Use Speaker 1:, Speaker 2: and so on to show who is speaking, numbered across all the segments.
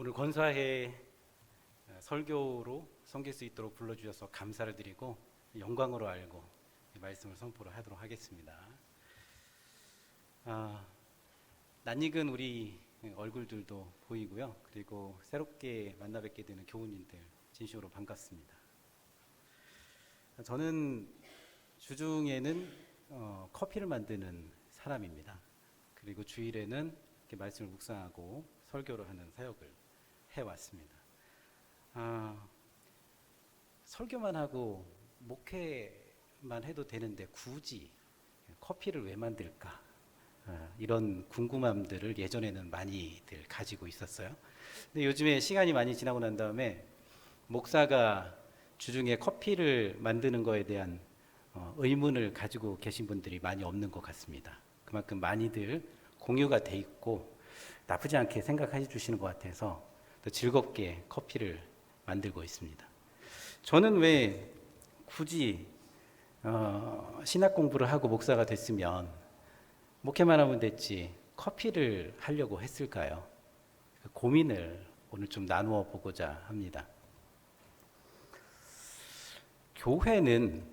Speaker 1: 오늘 권사회 설교로 섬길 수 있도록 불러주셔서 감사를 드리고 영광으로 알고 이 말씀을 선포를 하도록 하겠습니다. 낯익은 우리 얼굴들도 보이고요. 그리고 새롭게 만나 뵙게 되는 교우님들 진심으로 반갑습니다. 저는 주중에는 커피를 만드는 사람입니다. 그리고 주일에는 이렇게 말씀을 묵상하고 설교를 하는 사역을 해왔습니다. 설교만 하고 목회만 해도 되는데 굳이 커피를 왜 만들까? 이런 궁금함들을 예전에는 많이들 가지고 있었어요. 근데 요즘에 시간이 많이 지나고 난 다음에 목사가 주중에 커피를 만드는 거에 대한 의문을 가지고 계신 분들이 많이 없는 것 같습니다. 그만큼 많이들 공유가 돼 있고 나쁘지 않게 생각해 주시는 것 같아서 더 즐겁게 커피를 만들고 있습니다. 저는 왜 굳이 신학 공부를 하고 목사가 됐으면 목회만 하면 됐지 커피를 하려고 했을까요? 고민을 오늘 좀 나누어 보고자 합니다. 교회는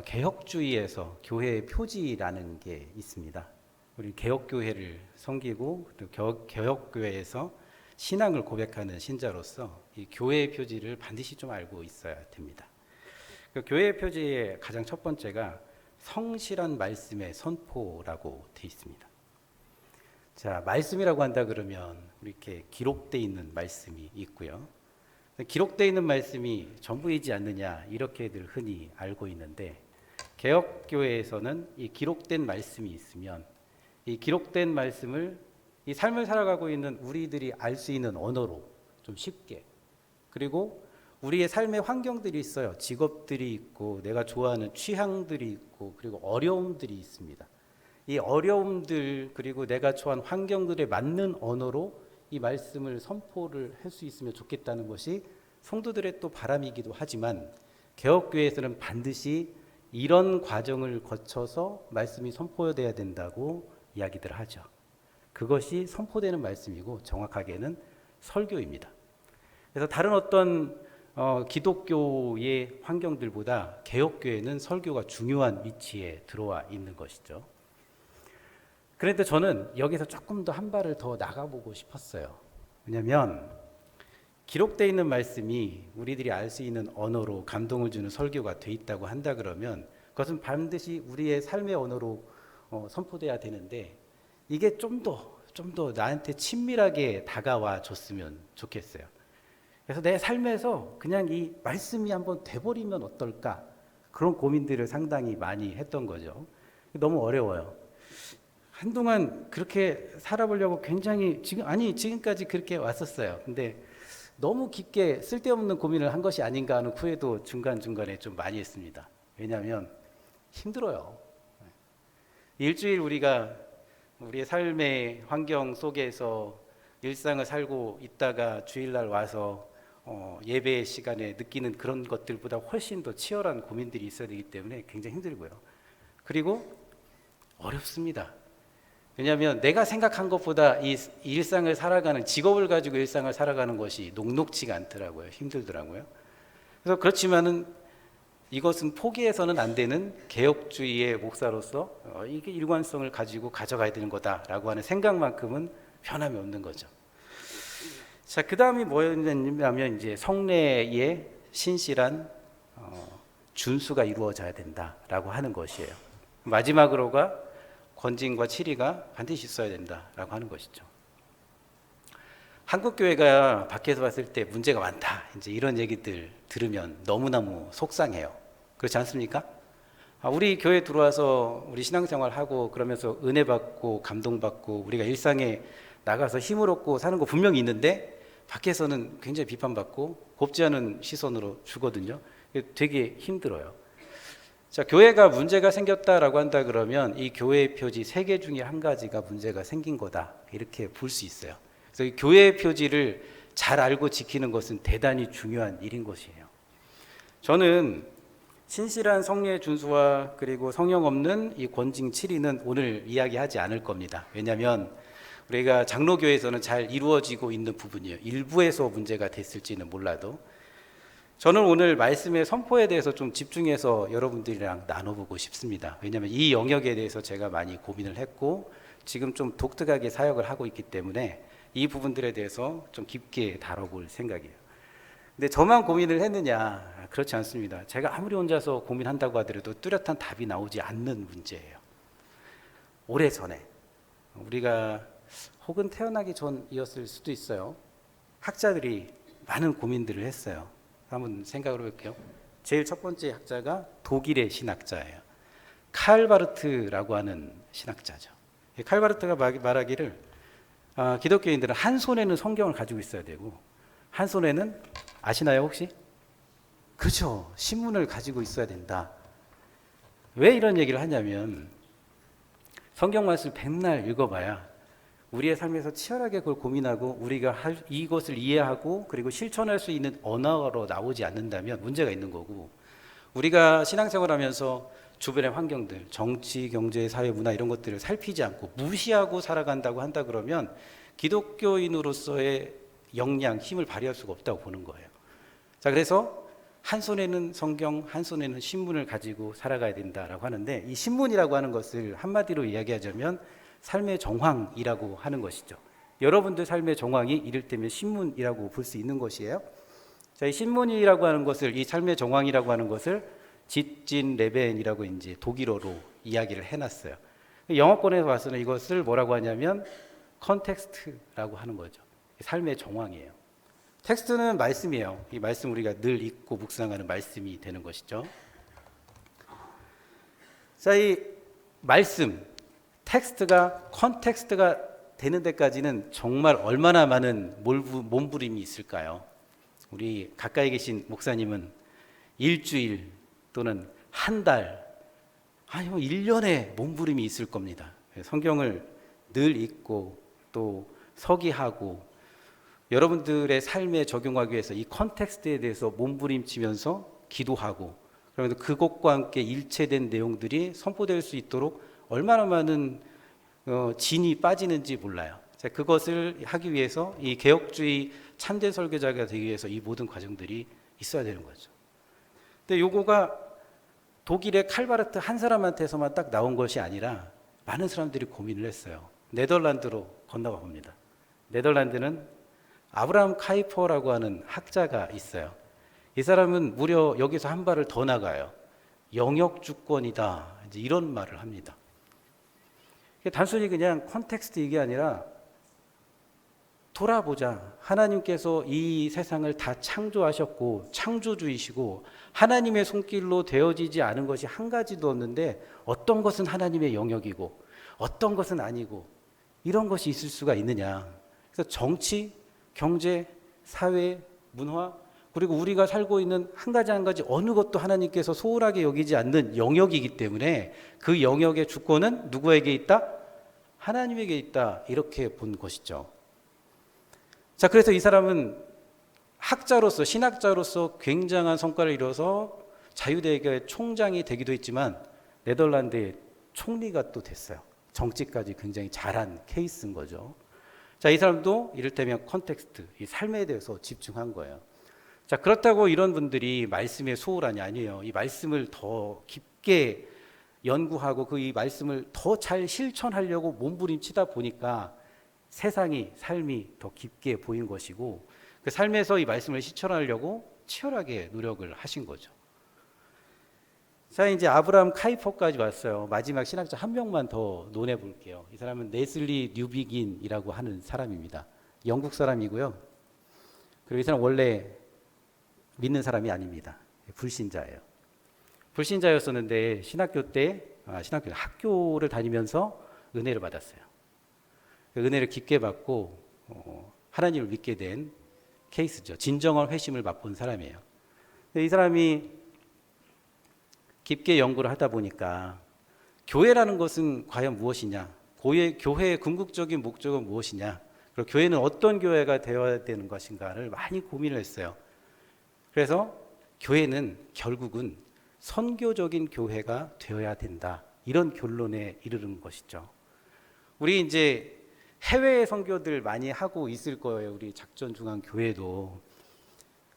Speaker 1: 개혁주의에서 교회의 표지라는 게 있습니다. 우리 개혁교회를 섬기고 또 개혁교회에서 신앙을 고백하는 신자로서 이 교회의 표지를 반드시 좀 알고 있어야 됩니다. 그 교회의 표지의 가장 첫 번째가 성실한 말씀의 선포라고 되어 있습니다. 자, 말씀이라고 한다 그러면 이렇게 기록되어 있는 말씀이 있고요. 기록되어 있는 말씀이 전부이지 않느냐 이렇게들 흔히 알고 있는데 개혁교회에서는 이 기록된 말씀이 있으면 이 기록된 말씀을 이 삶을 살아가고 있는 우리들이 알 수 있는 언어로 좀 쉽게, 그리고 우리의 삶의 환경들이 있어요. 직업들이 있고 내가 좋아하는 취향들이 있고 그리고 어려움들이 있습니다. 이 어려움들 그리고 내가 처한 환경들에 맞는 언어로 이 말씀을 선포를 할 수 있으면 좋겠다는 것이 성도들의 또 바람이기도 하지만 개혁교회에서는 반드시 이런 과정을 거쳐서 말씀이 선포되어야 된다고 이야기들 하죠. 그것이 선포되는 말씀이고 정확하게는 설교입니다. 그래서 다른 어떤 기독교의 환경들보다 개혁교회는 설교가 중요한 위치에 들어와 있는 것이죠. 그런데 저는 여기서 조금 더 한 발을 더 나가보고 싶었어요. 왜냐하면 기록되어 있는 말씀이 우리들이 알 수 있는 언어로 감동을 주는 설교가 돼 있다고 한다 그러면 그것은 반드시 우리의 삶의 언어로 선포돼야 되는데 이게 좀 더 나한테 친밀하게 다가와 줬으면 좋겠어요. 그래서 내 삶에서 그냥 이 말씀이 한번 돼버리면 어떨까? 그런 고민들을 상당히 많이 했던 거죠. 너무 어려워요. 한동안 그렇게 살아보려고 굉장히 지금까지 그렇게 왔었어요. 근데 너무 깊게 쓸데없는 고민을 한 것이 아닌가 하는 후회도 중간중간에 좀 많이 했습니다. 왜냐하면 힘들어요. 일주일 우리가 우리의 삶의 환경 속에서 일상을 살고 있다가 주일날 와서 예배 시간에 느끼는 그런 것들보다 훨씬 더 치열한 고민들이 있어야 되기 때문에 굉장히 힘들고요. 그리고 어렵습니다. 왜냐하면 내가 생각한 것보다 이 일상을 살아가는, 직업을 가지고 일상을 살아가는 것이 녹록지가 않더라고요. 힘들더라고요. 그래서 그렇지만은 이것은 포기해서는 안 되는 개혁주의의 목사로서 이게 일관성을 가지고 가져가야 되는 거다라고 하는 생각만큼은 변함이 없는 거죠. 자, 그 다음이 뭐였냐면 이제 성례의 신실한 준수가 이루어져야 된다라고 하는 것이에요. 마지막으로가 권징과 치리가 반드시 있어야 된다라고 하는 것이죠. 한국 교회가 밖에서 봤을 때 문제가 많다, 이제 이런 얘기들 들으면 너무너무 속상해요. 그렇지 않습니까? 우리 교회 들어와서 우리 신앙생활 하고 그러면서 은혜 받고 감동받고 우리가 일상에 나가서 힘을 얻고 사는 거 분명히 있는데 밖에서는 굉장히 비판받고 곱지 않은 시선으로 주거든요. 되게 힘들어요. 자, 교회가 문제가 생겼다라고 한다 그러면 이 교회의 표지 3개 중에 한 가지가 문제가 생긴 거다, 이렇게 볼 수 있어요. 그래서 이 교회의 표지를 잘 알고 지키는 것은 대단히 중요한 일인 것이에요. 저는 신실한 성례 준수와 그리고 성령 없는 이 권징 치리는 오늘 이야기하지 않을 겁니다. 왜냐하면 우리가 장로교에서는 잘 이루어지고 있는 부분이에요. 일부에서 문제가 됐을지는 몰라도. 저는 오늘 말씀의 선포에 대해서 좀 집중해서 여러분들이랑 나눠보고 싶습니다. 왜냐하면 이 영역에 대해서 제가 많이 고민을 했고 지금 좀 독특하게 사역을 하고 있기 때문에 이 부분들에 대해서 좀 깊게 다뤄볼 생각이에요. 근데 저만 고민을 했느냐? 그렇지 않습니다. 제가 아무리 혼자서 고민한다고 하더라도 뚜렷한 답이 나오지 않는 문제예요. 오래전에 우리가 혹은 태어나기 전이었을 수도 있어요. 학자들이 많은 고민들을 했어요. 한번 생각을 해볼게요. 제일 첫 번째 학자가 독일의 신학자예요. 칼바르트라고 하는 신학자죠. 칼바르트가 말하기를 기독교인들은 한 손에는 성경을 가지고 있어야 되고 한 손에는 아시나요 혹시? 그렇죠. 신문을 가지고 있어야 된다. 왜 이런 얘기를 하냐면 성경 말씀을 백날 읽어봐야 우리의 삶에서 치열하게 그걸 고민하고 우리가 이것을 이해하고 그리고 실천할 수 있는 언어로 나오지 않는다면 문제가 있는 거고, 우리가 신앙생활하면서 주변의 환경들, 정치, 경제, 사회, 문화 이런 것들을 살피지 않고 무시하고 살아간다고 한다 그러면 기독교인으로서의 역량, 힘을 발휘할 수가 없다고 보는 거예요. 자, 그래서 한 손에는 성경, 한 손에는 신문을 가지고 살아가야 된다라고 하는데, 이 신문이라고 하는 것을 한마디로 이야기하자면 삶의 정황이라고 하는 것이죠. 여러분들 삶의 정황이 이를테면 신문이라고 볼 수 있는 것이에요. 자, 이 신문이라고 하는 것을, 이 삶의 정황이라고 하는 것을 짓진 레벤이라고 이제 독일어로 이야기를 해놨어요. 영어권에서 봐서는 이것을 뭐라고 하냐면 컨텍스트라고 하는 거죠. 삶의 정황이에요. 텍스트는 말씀이에요. 이 말씀 우리가 늘 읽고 묵상하는 말씀이 되는 것이죠. 자, 이 말씀, 텍스트가 컨텍스트가 되는 데까지는 정말 얼마나 많은 몸부림이 있을까요? 우리 가까이 계신 목사님은 일주일 또는 한 달, 아니 1년의 몸부림이 있을 겁니다. 성경을 늘 읽고 또 서기하고 여러분들의 삶에 적용하기 위해서 이 컨텍스트에 대해서 몸부림치면서 기도하고, 그러면서 그것과 함께 일체된 내용들이 선포될 수 있도록 얼마나 많은 진이 빠지는지 몰라요. 그것을 하기 위해서 이 개혁주의 참된 설교자가 되기 위해서 이 모든 과정들이 있어야 되는 거죠. 근데 요거가 독일의 칼바르트 한 사람한테서만 딱 나온 것이 아니라 많은 사람들이 고민을 했어요. 네덜란드로 건너가 봅니다. 네덜란드는 아브라함 카이퍼라고 하는 학자가 있어요. 이 사람은 무려 여기서 한 발을 더 나가요. 영역 주권이다, 이제 이런 말을 합니다. 단순히 그냥 컨텍스트 이게 아니라 돌아보자. 하나님께서 이 세상을 다 창조하셨고 창조주이시고 하나님의 손길로 되어지지 않은 것이 한 가지도 없는데 어떤 것은 하나님의 영역이고 어떤 것은 아니고 이런 것이 있을 수가 있느냐. 그래서 정치, 경제, 사회, 문화, 그리고 우리가 살고 있는 한 가지 한 가지 어느 것도 하나님께서 소홀하게 여기지 않는 영역이기 때문에 그 영역의 주권은 누구에게 있다? 하나님에게 있다. 이렇게 본 것이죠. 자, 그래서 이 사람은 학자로서, 신학자로서 굉장한 성과를 이뤄서 자유대학의 총장이 되기도 했지만 네덜란드의 총리가 또 됐어요. 정치까지 굉장히 잘한 케이스인 거죠. 자, 이 사람도 이를테면 컨텍스트, 이 삶에 대해서 집중한 거예요. 자, 그렇다고 이런 분들이 말씀에 소홀하니 아니에요. 이 말씀을 더 깊게 연구하고 그 이 말씀을 더 잘 실천하려고 몸부림치다 보니까 세상이, 삶이 더 깊게 보인 것이고 그 삶에서 이 말씀을 실천하려고 치열하게 노력을 하신 거죠. 자, 이제 아브라함 카이퍼까지 왔어요. 마지막 신학자 한 명만 더 논해 볼게요. 이 사람은 네슬리 뉴비긴이라고 하는 사람입니다. 영국 사람이고요. 그리고 이 사람 원래 믿는 사람이 아닙니다. 불신자예요. 불신자였었는데 학교를 다니면서 은혜를 받았어요. 은혜를 깊게 받고 하나님을 믿게 된 케이스죠. 진정한 회심을 맛본 사람이에요. 이 사람이 깊게 연구를 하다 보니까 교회라는 것은 과연 무엇이냐, 교회의 궁극적인 목적은 무엇이냐, 그리고 교회는 어떤 교회가 되어야 되는 것인가를 많이 고민을 했어요. 그래서 교회는 결국은 선교적인 교회가 되어야 된다, 이런 결론에 이르는 것이죠. 우리 이제 해외 선교들 많이 하고 있을 거예요. 우리 작전중앙교회도.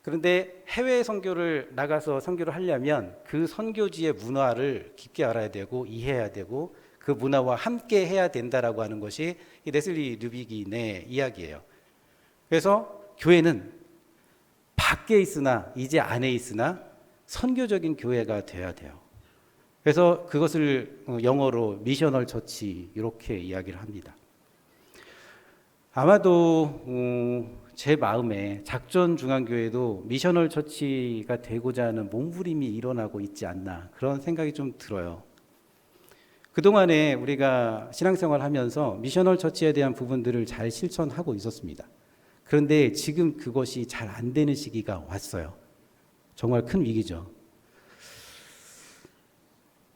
Speaker 1: 그런데 해외 선교를 나가서 선교를 하려면 그 선교지의 문화를 깊게 알아야 되고 이해해야 되고 그 문화와 함께 해야 된다라고 하는 것이 이 레슬리 르비긴의 이야기예요. 그래서 교회는 밖에 있으나 이제 안에 있으나 선교적인 교회가 돼야 돼요. 그래서 그것을 영어로 미셔널 처치 이렇게 이야기를 합니다. 아마도 제 마음에 작전중앙교회도 미셔널 처치가 되고자 하는 몸부림이 일어나고 있지 않나 그런 생각이 좀 들어요. 그동안에 우리가 신앙생활 하면서 미셔널 처치에 대한 부분들을 잘 실천하고 있었습니다. 그런데 지금 그것이 잘 안 되는 시기가 왔어요. 정말 큰 위기죠.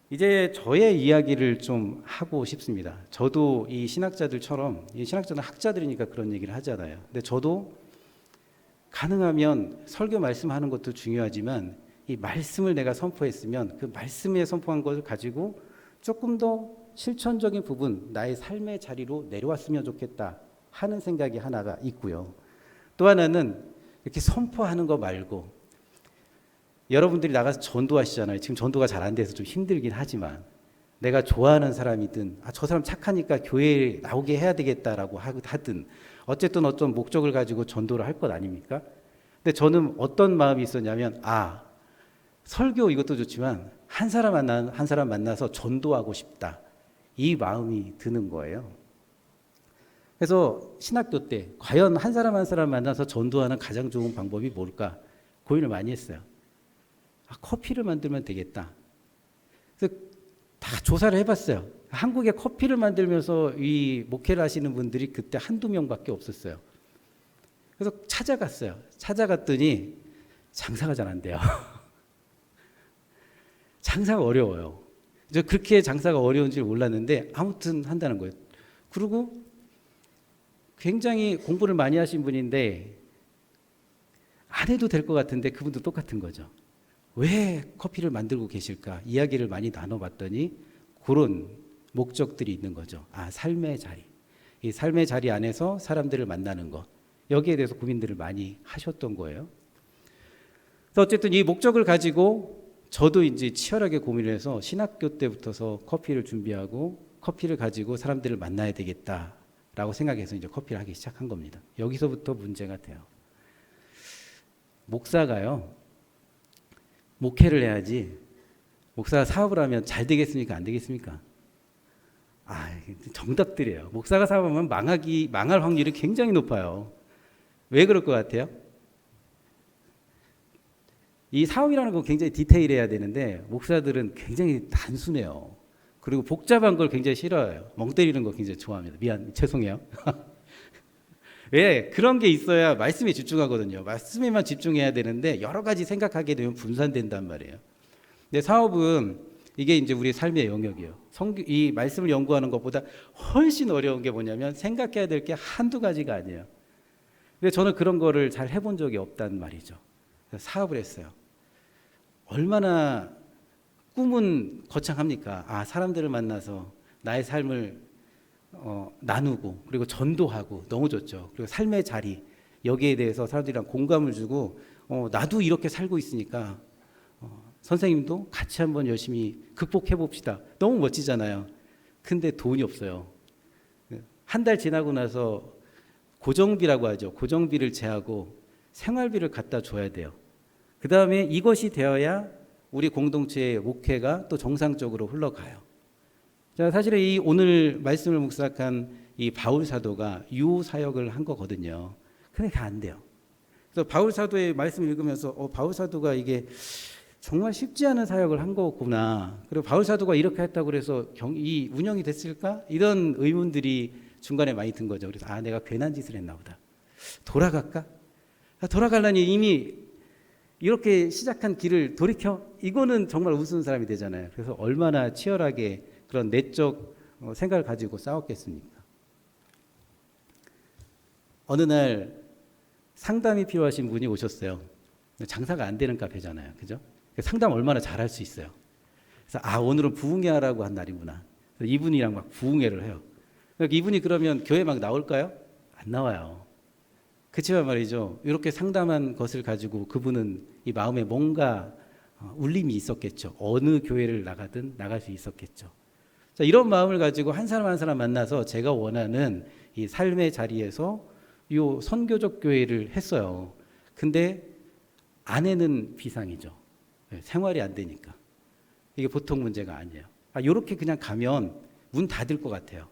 Speaker 1: 이제 저의 이야기를 좀 하고 싶습니다. 저도 이 신학자들처럼, 이 신학자는 학자들이니까 그런 얘기를 하잖아요. 근데 저도 가능하면 설교 말씀하는 것도 중요하지만 이 말씀을 내가 선포했으면 그 말씀에 선포한 것을 가지고 조금 더 실천적인 부분, 나의 삶의 자리로 내려왔으면 좋겠다 하는 생각이 하나가 있고요. 또 하나는 이렇게 선포하는 거 말고 여러분들이 나가서 전도하시잖아요. 지금 전도가 잘 안 돼서 좀 힘들긴 하지만 내가 좋아하는 사람이든 저 사람 착하니까 교회에 나오게 해야 되겠다라고 하든 어쨌든 어떤 목적을 가지고 전도를 할 것 아닙니까? 근데 저는 어떤 마음이 있었냐면 설교 이것도 좋지만 한 사람 만나서 전도하고 싶다. 이 마음이 드는 거예요. 그래서 신학교 때 과연 한 사람 만나서 전도하는 가장 좋은 방법이 뭘까? 고민을 많이 했어요. 커피를 만들면 되겠다. 그래서 다 조사를 해봤어요. 한국에 커피를 만들면서 이 목회를 하시는 분들이 그때 한두 명밖에 없었어요. 그래서 찾아갔더니 장사가 잘 안 돼요. 장사가 어려워요. 저 그렇게 장사가 어려운 줄 몰랐는데 아무튼 한다는 거예요. 그리고 굉장히 공부를 많이 하신 분인데 안 해도 될 것 같은데 그분도 똑같은 거죠. 왜 커피를 만들고 계실까? 이야기를 많이 나눠봤더니 그런 목적들이 있는 거죠. 삶의 자리. 이 삶의 자리 안에서 사람들을 만나는 것. 여기에 대해서 고민들을 많이 하셨던 거예요. 그래서 어쨌든 이 목적을 가지고 저도 이제 치열하게 고민을 해서 신학교 때부터서 커피를 준비하고 커피를 가지고 사람들을 만나야 되겠다라고 생각해서 이제 커피를 하기 시작한 겁니다. 여기서부터 문제가 돼요. 목사가요. 목회를 해야지 목사가 사업을 하면 잘 되겠습니까? 안 되겠습니까? 정답들이에요. 목사가 사업하면 망할 확률이 굉장히 높아요. 왜 그럴 것 같아요? 이 사업이라는 건 굉장히 디테일해야 되는데 목사들은 굉장히 단순해요. 그리고 복잡한 걸 굉장히 싫어해요. 멍 때리는 거 굉장히 좋아합니다. 죄송해요. 왜? 그런 게 있어야 말씀에 집중하거든요. 말씀에만 집중해야 되는데 여러 가지 생각하게 되면 분산된단 말이에요. 근데 사업은 이게 이제 우리 삶의 영역이에요. 이 말씀을 연구하는 것보다 훨씬 어려운 게 뭐냐면 생각해야 될 게 한두 가지가 아니에요. 근데 저는 그런 거를 잘 해본 적이 없단 말이죠. 사업을 했어요. 얼마나 꿈은 거창합니까? 사람들을 만나서 나의 삶을 나누고 그리고 전도하고 너무 좋죠. 그리고 삶의 자리 여기에 대해서 사람들이랑 공감을 주고 나도 이렇게 살고 있으니까 선생님도 같이 한번 열심히 극복해 봅시다. 너무 멋지잖아요. 근데 돈이 없어요. 한 달 지나고 나서 고정비라고 하죠. 고정비를 제하고 생활비를 갖다 줘야 돼요. 그 다음에 이것이 되어야 우리 공동체의 목회가 또 정상적으로 흘러가요. 자, 사실은 이 오늘 말씀을 묵상한 이 바울 사도가 유호 사역을 한 거거든요. 근데 그게 안 돼요. 그래서 바울 사도의 말씀을 읽으면서 바울 사도가 이게 정말 쉽지 않은 사역을 한 거구나. 그리고 바울 사도가 이렇게 했다고 그래서 이 운영이 됐을까? 이런 의문들이 중간에 많이 든 거죠. 그래서 내가 괜한 짓을 했나 보다. 돌아갈까? 돌아가려니 이미 이렇게 시작한 길을 돌이켜? 이거는 정말 우스운 사람이 되잖아요. 그래서 얼마나 치열하게 그런 내적 생각을 가지고 싸웠겠습니까? 어느 날 상담이 필요하신 분이 오셨어요. 장사가 안 되는 카페잖아요. 그죠? 상담 얼마나 잘할 수 있어요. 그래서 오늘은 부흥회 하라고 한 날이구나. 그래서 이분이랑 막 부흥회를 해요. 그러니까 이분이 그러면 교회 막 나올까요? 안 나와요. 그렇지만 말이죠. 이렇게 상담한 것을 가지고 그분은 이 마음에 뭔가 울림이 있었겠죠. 어느 교회를 나가든 나갈 수 있었겠죠. 자, 이런 마음을 가지고 한 사람 한 사람 만나서 제가 원하는 이 삶의 자리에서 이 선교적 교회를 했어요. 근데 아내는 비상이죠. 생활이 안 되니까. 이게 보통 문제가 아니에요. 이렇게 그냥 가면 문 닫을 것 같아요.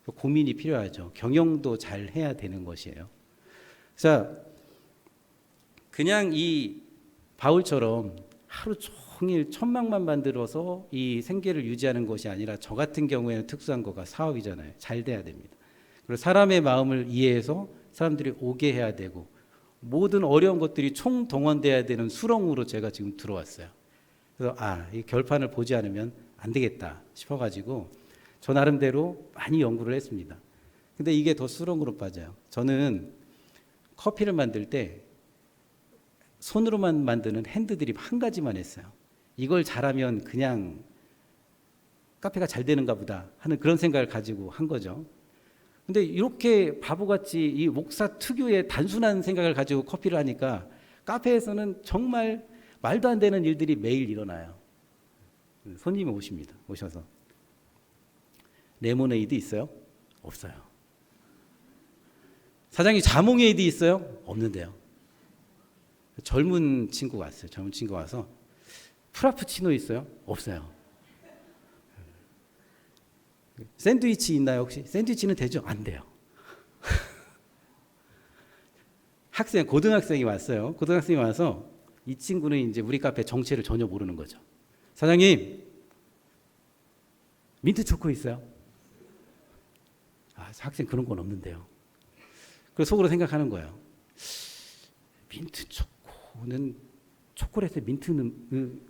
Speaker 1: 고민이 필요하죠. 경영도 잘 해야 되는 것이에요. 자, 그냥 이 바울처럼 하루 종일 천막만 만들어서 이 생계를 유지하는 것이 아니라 저 같은 경우에는 특수한 거가 사업이잖아요. 잘 돼야 됩니다. 그리고 사람의 마음을 이해해서 사람들이 오게 해야 되고 모든 어려운 것들이 총동원돼야 되는 수렁으로 제가 지금 들어왔어요. 그래서 이 결판을 보지 않으면 안 되겠다 싶어가지고 저 나름대로 많이 연구를 했습니다. 근데 이게 더 수렁으로 빠져요. 저는 커피를 만들 때 손으로만 만드는 핸드드립 한 가지만 했어요. 이걸 잘하면 그냥 카페가 잘 되는가 보다 하는 그런 생각을 가지고 한 거죠. 근데 이렇게 바보같이 이 목사 특유의 단순한 생각을 가지고 커피를 하니까 카페에서는 정말 말도 안 되는 일들이 매일 일어나요. 손님이 오십니다. 오셔서 레모네이드 있어요? 없어요. 사장님 자몽에이드 있어요? 없는데요. 젊은 친구가 왔어요. 젊은 친구가 와서 프라푸치노 있어요? 없어요. 샌드위치 있나요 혹시? 샌드위치는 되죠? 안 돼요. 고등학생이 왔어요. 고등학생이 와서 이 친구는 이제 우리 카페 정체를 전혀 모르는 거죠. 사장님, 민트 초코 있어요? 학생 그런 건 없는데요. 그래서 속으로 생각하는 거예요. 민트 초코는 초콜릿에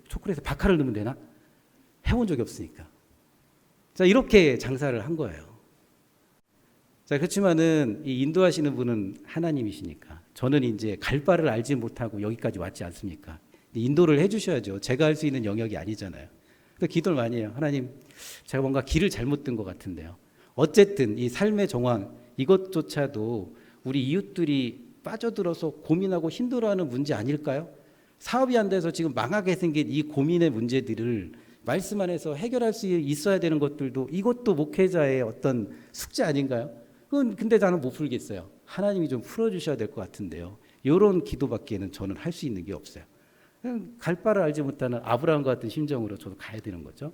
Speaker 1: 초콜릿에 바카를 넣으면 되나? 해본 적이 없으니까. 자, 이렇게 장사를 한 거예요. 자, 그렇지만은 이 인도하시는 분은 하나님이시니까 저는 이제 갈 바를 알지 못하고 여기까지 왔지 않습니까? 인도를 해주셔야죠. 제가 할 수 있는 영역이 아니잖아요. 그래서 기도를 많이 해요. 하나님, 제가 뭔가 길을 잘못 든 것 같은데요. 어쨌든 이 삶의 정황 이것조차도 우리 이웃들이 빠져들어서 고민하고 힘들어하는 문제 아닐까요? 사업이 안 돼서 지금 망하게 생긴 이 고민의 문제들을 말씀 안에서 해결할 수 있어야 되는 것들도 이것도 목회자의 어떤 숙제 아닌가요? 근데 나는 못 풀겠어요. 하나님이 좀 풀어주셔야 될 것 같은데요. 이런 기도밖에는 저는 할 수 있는 게 없어요. 그냥 갈 바를 알지 못하는 아브라함과 같은 심정으로 저도 가야 되는 거죠.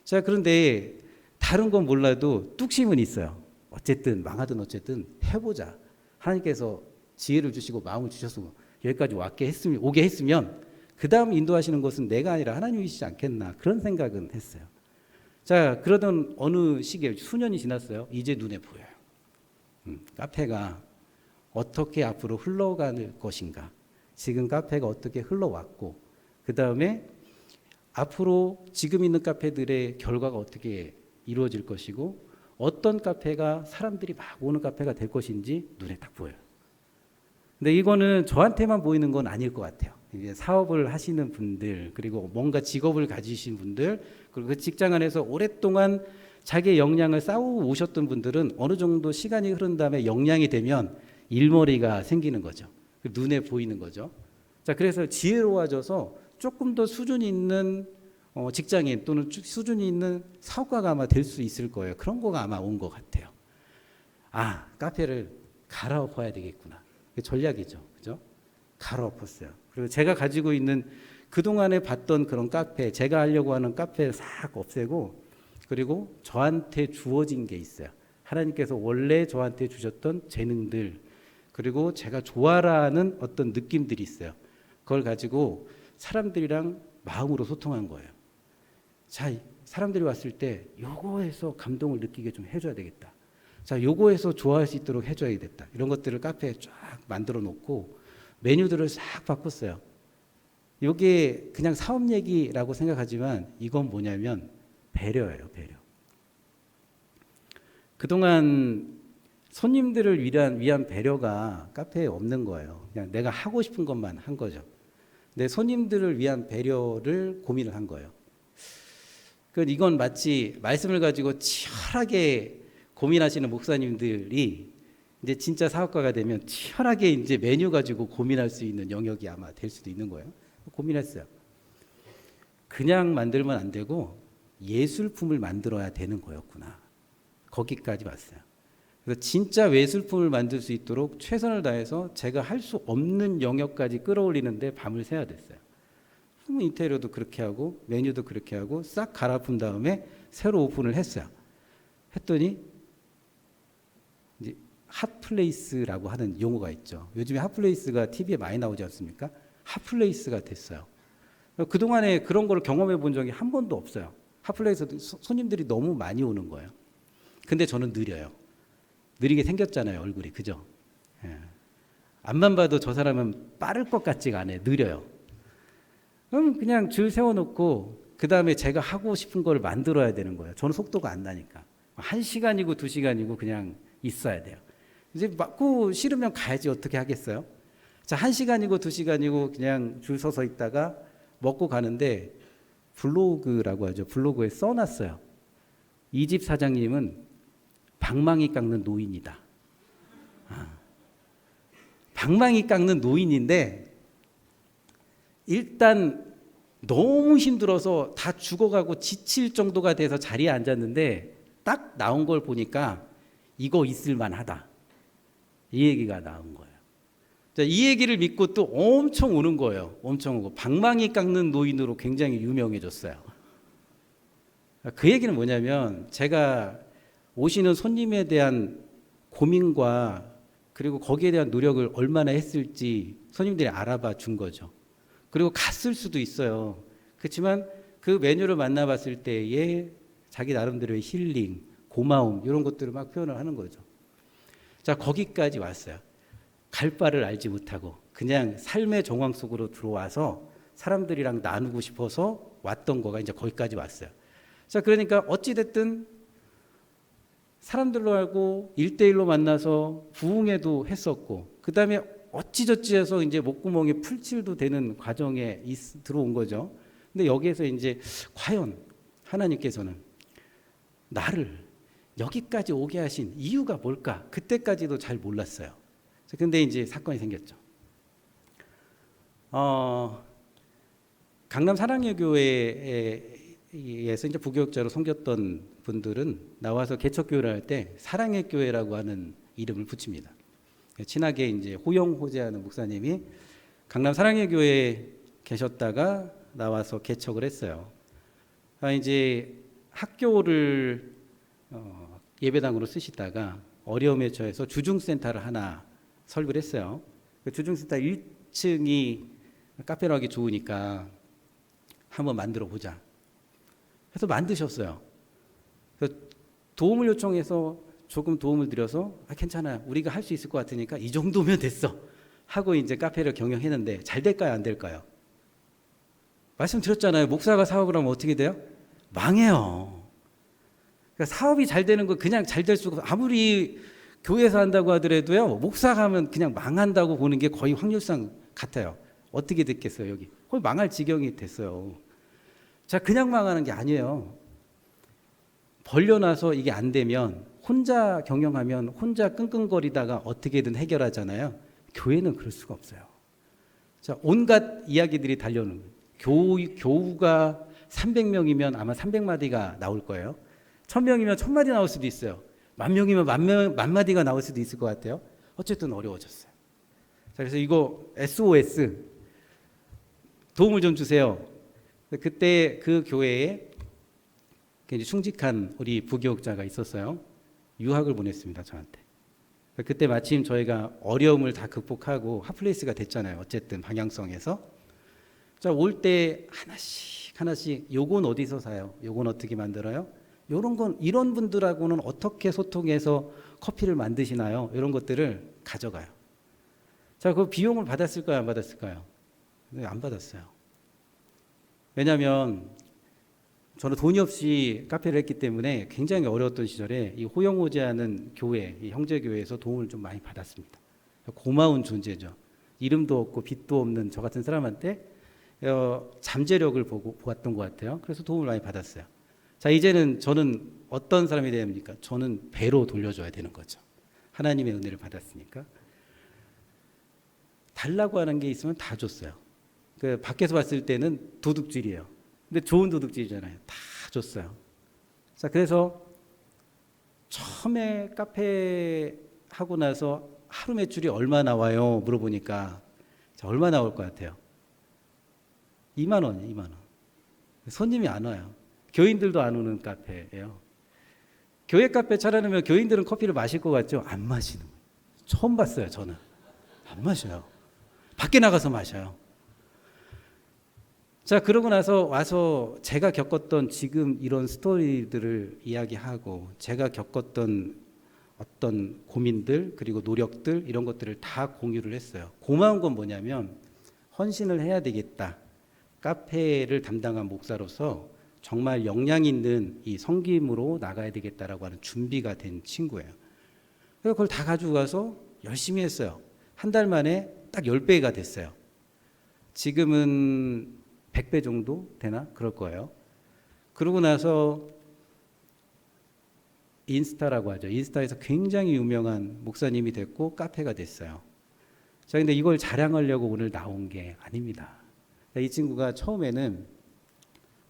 Speaker 1: 자, 그런데 다른 건 몰라도 뚝심은 있어요. 어쨌든 망하든 어쨌든 해보자. 하나님께서 지혜를 주시고 마음을 주셔서 여기까지 오게 했으면 그 다음 인도하시는 것은 내가 아니라 하나님이시지 않겠나 그런 생각은 했어요. 자, 그러던 어느 시기에 수년이 지났어요. 이제 눈에 보여요. 카페가 어떻게 앞으로 흘러갈 것인가. 지금 카페가 어떻게 흘러왔고 그 다음에 앞으로 지금 있는 카페들의 결과가 어떻게 이루어질 것이고 어떤 카페가 사람들이 막 오는 카페가 될 것인지 눈에 딱 보여요. 근데 이거는 저한테만 보이는 건 아닐 것 같아요. 이제 사업을 하시는 분들 그리고 뭔가 직업을 가지신 분들 그리고 그 직장 안에서 오랫동안 자기의 역량을 쌓고 오셨던 분들은 어느 정도 시간이 흐른 다음에 역량이 되면 일머리가 생기는 거죠. 눈에 보이는 거죠. 자, 그래서 지혜로워져서 조금 더 수준이 있는 직장인 또는 수준이 있는 사업가가 아마 될 수 있을 거예요. 그런 거가 아마 온 것 같아요. 카페를 갈아엎어야 되겠구나. 전략이죠. 그죠? 갈아엎었어요. 그리고 제가 가지고 있는 그동안에 봤던 그런 카페, 제가 하려고 하는 카페를 싹 없애고 그리고 저한테 주어진 게 있어요. 하나님께서 원래 저한테 주셨던 재능들 그리고 제가 좋아라는 어떤 느낌들이 있어요. 그걸 가지고 사람들이랑 마음으로 소통한 거예요. 자, 사람들이 왔을 때 요거에서 감동을 느끼게 좀 해줘야 되겠다. 자, 요거에서 좋아할 수 있도록 해줘야겠다. 이런 것들을 카페에 쫙 만들어 놓고 메뉴들을 싹 바꿨어요. 요게 그냥 사업 얘기라고 생각하지만 이건 뭐냐면 배려예요, 배려. 그동안 손님들을 위한 배려가 카페에 없는 거예요. 그냥 내가 하고 싶은 것만 한 거죠. 내 손님들을 위한 배려를 고민을 한 거예요. 이건 마치 말씀을 가지고 치열하게 고민하시는 목사님들이 이제 진짜 사업가가 되면 치열하게 이제 메뉴 가지고 고민할 수 있는 영역이 아마 될 수도 있는 거예요. 고민했어요. 그냥 만들면 안 되고 예술품을 만들어야 되는 거였구나. 거기까지 왔어요. 그래서 진짜 예술품을 만들 수 있도록 최선을 다해서 제가 할 수 없는 영역까지 끌어올리는데 밤을 새야 됐어요. 인테리어도 그렇게 하고 메뉴도 그렇게 하고 싹 갈아푼 다음에 새로 오픈을 했어요. 했더니 이제 핫플레이스라고 하는 용어가 있죠. 요즘에 핫플레이스가 TV에 많이 나오지 않습니까? 핫플레이스가 됐어요. 그동안에 그런 걸 경험해 본 적이 한 번도 없어요. 핫플레이스 손님들이 너무 많이 오는 거예요. 근데 저는 느려요. 느리게 생겼잖아요, 얼굴이. 그죠? 예. 앞만 봐도 저 사람은 빠를 것 같지가 않아요. 느려요. 그럼 그냥 줄 세워놓고 그 다음에 제가 하고 싶은 걸 만들어야 되는 거예요. 저는 속도가 안 나니까. 1시간이고 2시간이고 그냥 있어야 돼요. 이제 맞고 싫으면 가야지 어떻게 하겠어요? 자, 1시간이고 2시간이고 그냥 줄 서서 있다가 먹고 가는데 블로그라고 하죠. 블로그에 써놨어요. 이 집 사장님은 방망이 깎는 노인이다. 방망이 깎는 노인인데 일단 너무 힘들어서 다 죽어가고 지칠 정도가 돼서 자리에 앉았는데 딱 나온 걸 보니까 이거 있을만하다. 이 얘기가 나온 거예요. 자, 이 얘기를 믿고 또 엄청 오는 거예요. 엄청 오고 방망이 깎는 노인으로 굉장히 유명해졌어요. 그 얘기는 뭐냐면 제가 오시는 손님에 대한 고민과 그리고 거기에 대한 노력을 얼마나 했을지 손님들이 알아봐 준 거죠. 그리고 갔을 수도 있어요. 그렇지만 그 메뉴를 만나봤을 때의 자기 나름대로의 힐링, 고마움 이런 것들을 막 표현을 하는 거죠. 자, 거기까지 왔어요. 갈 바를 알지 못하고 그냥 삶의 정황 속으로 들어와서 사람들이랑 나누고 싶어서 왔던 거가 이제 거기까지 왔어요. 자, 그러니까 어찌됐든 사람들로 알고 1대1로 만나서 부흥회도 했었고 그 다음에 어찌저찌 해서 이제 목구멍에 풀칠도 되는 과정에 들어온 거죠. 근데 여기에서 이제 과연 하나님께서는 나를 여기까지 오게 하신 이유가 뭘까? 그때까지도 잘 몰랐어요. 근데 이제 사건이 생겼죠. 강남 사랑의 교회에서 이제 부교육자로 섬겼던 분들은 나와서 개척교회를 할 때 사랑의 교회라고 하는 이름을 붙입니다. 친하게 이제 호영호재하는 목사님이 강남 사랑의 교회에 계셨다가 나와서 개척을 했어요. 이제 학교를 예배당으로 쓰시다가 어려움에 처해서 주중센터를 하나 설립을 했어요. 그 주중센터 1층이 카페로 하기 좋으니까 한번 만들어 보자. 그래서 만드셨어요. 그래서 도움을 요청해서 조금 도움을 드려서 괜찮아요. 우리가 할 수 있을 것 같으니까 이 정도면 됐어. 하고 이제 카페를 경영했는데 잘 될까요? 안 될까요? 말씀드렸잖아요. 목사가 사업을 하면 어떻게 돼요? 망해요. 그러니까 사업이 잘 되는 거 그냥 잘 될 수가 없어요. 아무리 교회에서 한다고 하더라도요. 목사가 하면 그냥 망한다고 보는 게 거의 확률상 같아요. 어떻게 됐겠어요, 여기? 거의 망할 지경이 됐어요. 자, 그냥 망하는 게 아니에요. 벌려놔서 이게 안 되면 혼자 경영하면 혼자 끙끙거리다가 어떻게든 해결하잖아요. 교회는 그럴 수가 없어요. 자, 온갖 이야기들이 달려오는 거예요. 교우가 300명이면 아마 300마디가 나올 거예요. 1000명이면 1000마디 나올 수도 있어요. 10,000명이면 10,000마디가 나올 수도 있을 것 같아요. 어쨌든 어려워졌어요. 자, 그래서 이거 SOS 도움을 좀 주세요. 그때 그 교회에 굉장히 충직한 우리 부교육자가 있었어요. 유학을 보냈습니다, 저한테. 그때 마침 저희가 어려움을 다 극복하고 핫플레이스가 됐잖아요. 어쨌든 방향성에서. 자, 올 때 하나씩 요건 어디서 사요? 요건 어떻게 만들어요? 요런 건 이런 분들하고는 어떻게 소통해서 커피를 만드시나요? 이런 것들을 가져가요. 자, 그 비용을 받았을까요? 안 받았을까요? 네, 안 받았어요. 왜냐하면 저는 돈이 없이 카페를 했기 때문에 굉장히 어려웠던 시절에 이 호영호재하는 교회, 이 형제교회에서 도움을 좀 많이 받았습니다. 고마운 존재죠. 이름도 없고 빚도 없는 저 같은 사람한테 잠재력을 보았던 것 같아요. 그래서 도움을 많이 받았어요. 자, 이제는 저는 어떤 사람이 돼야 합니까? 저는 배로 돌려줘야 되는 거죠. 하나님의 은혜를 받았으니까. 달라고 하는 게 있으면 다 줬어요. 그 밖에서 봤을 때는 도둑질이에요. 근데 좋은 도둑질이잖아요. 다 줬어요. 자, 그래서 처음에 카페 하고 나서 하루 매출이 얼마 나와요? 물어보니까 자, 얼마 나올 것 같아요? 2만 원이에요. 2만 원. 손님이 안 와요. 교인들도 안 오는 카페예요. 교회 카페 차려놓으면 교인들은 커피를 마실 것 같죠? 안 마시는 거예요. 처음 봤어요. 저는 안 마셔요. 밖에 나가서 마셔요. 자, 그러고 나서 와서 제가 겪었던 지금 이런 스토리들을 이야기하고 제가 겪었던 어떤 고민들 그리고 노력들 이런 것들을 다 공유를 했어요. 고마운 건 뭐냐면 헌신을 해야 되겠다. 카페를 담당한 목사로서 정말 역량 있는 이 섬김으로 나가야 되겠다라고 하는 준비가 된 친구예요. 그래서 그걸 다 가지고 가서 열심히 했어요. 한 달 만에 딱 10배가 됐어요. 지금은 100배 정도 되나? 그럴 거예요. 그러고 나서 인스타라고 하죠. 인스타에서 굉장히 유명한 목사님이 됐고 카페가 됐어요. 자, 근데 이걸 자랑하려고 오늘 나온 게 아닙니다. 이 친구가 처음에는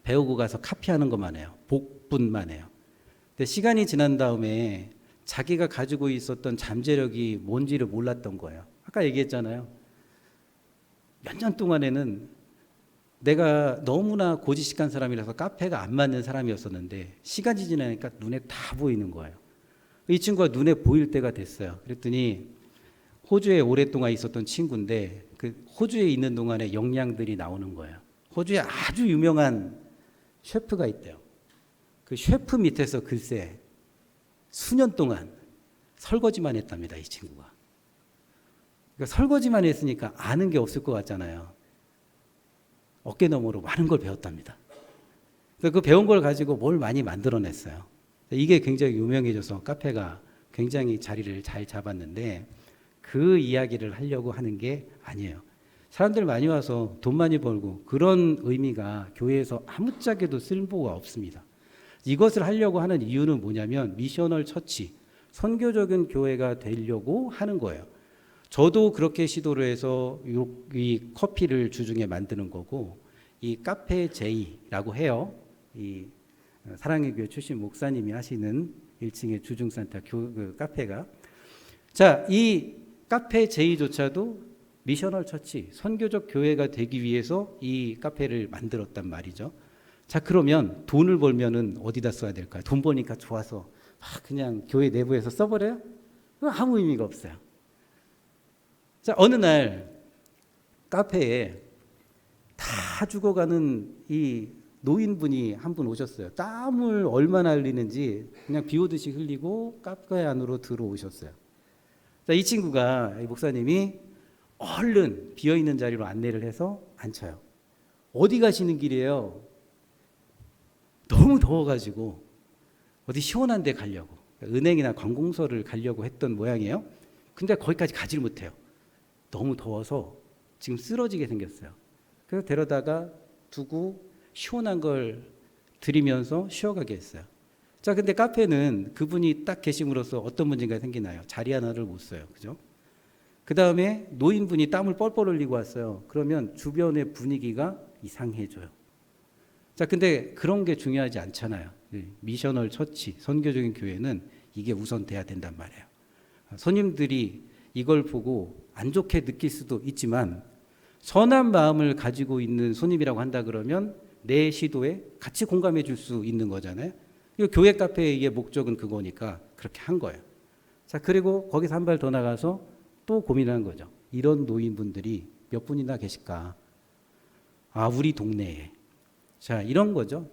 Speaker 1: 배우고 가서 카피하는 것만 해요. 복분만 해요. 근데 시간이 지난 다음에 자기가 가지고 있었던 잠재력이 뭔지를 몰랐던 거예요. 아까 얘기했잖아요. 몇 년 동안에는 내가 너무나 고지식한 사람이라서 카페가 안 맞는 사람이었었는데 시간이 지나니까 눈에 다 보이는 거예요. 이 친구가 눈에 보일 때가 됐어요. 그랬더니 호주에 오랫동안 있었던 친구인데 그 호주에 있는 동안에 역량들이 나오는 거예요. 호주에 아주 유명한 셰프가 있대요. 그 셰프 밑에서 글쎄 수년 동안 설거지만 했답니다. 이 친구가. 그러니까 설거지만 했으니까 아는 게 없을 것 같잖아요. 어깨너머로 많은 걸 배웠답니다. 그래서 그 배운 걸 가지고 뭘 많이 만들어냈어요. 이게 굉장히 유명해져서 카페가 굉장히 자리를 잘 잡았는데 그 이야기를 하려고 하는 게 아니에요. 사람들 많이 와서 돈 많이 벌고 그런 의미가 교회에서 아무짝에도 쓸모가 없습니다. 이것을 하려고 하는 이유는 뭐냐면 미셔널 처치, 선교적인 교회가 되려고 하는 거예요. 저도 그렇게 시도를 해서 이 커피를 주중에 만드는 거고 이 카페 제이라고 해요. 이 사랑의 교회 출신 목사님이 하시는 1층의 주중산타 그 카페가 자, 이 카페 제이조차도 미셔널 처치, 선교적 교회가 되기 위해서 이 카페를 만들었단 말이죠. 자, 그러면 돈을 벌면은 어디다 써야 될까요? 돈 버니까 좋아서 그냥 교회 내부에서 써버려요? 아무 의미가 없어요. 자, 어느 날 카페에 다 죽어가는 이 노인분이 한 분 오셨어요. 땀을 얼마나 흘리는지 그냥 비 오듯이 흘리고 카페 안으로 들어오셨어요. 자, 이 친구가 이 목사님이 얼른 비어있는 자리로 안내를 해서 앉혀요. 어디 가시는 길이에요? 너무 더워가지고 어디 시원한 데 가려고 은행이나 관공서를 가려고 했던 모양이에요. 근데 거기까지 가질 못해요. 너무 더워서 지금 쓰러지게 생겼어요. 그래서 데려다가 두고 시원한 걸 드리면서 쉬어가게 했어요. 자, 근데 카페는 그분이 딱 계심으로써 어떤 문제가 생기나요? 자리 하나를 못 써요. 그죠? 그 다음에 노인분이 땀을 뻘뻘 흘리고 왔어요. 그러면 주변의 분위기가 이상해져요. 자, 근데 그런 게 중요하지 않잖아요. 미셔널 처치, 선교적인 교회는 이게 우선 돼야 된단 말이에요. 손님들이 이걸 보고 안 좋게 느낄 수도 있지만 선한 마음을 가지고 있는 손님이라고 한다 그러면 내 시도에 같이 공감해 줄 수 있는 거잖아요. 교회 카페의 목적은 그거니까 그렇게 한 거예요. 자, 그리고 거기서 한 발 더 나가서 또 고민하는 거죠. 이런 노인분들이 몇 분이나 계실까? 아, 우리 동네에. 자, 이런 거죠.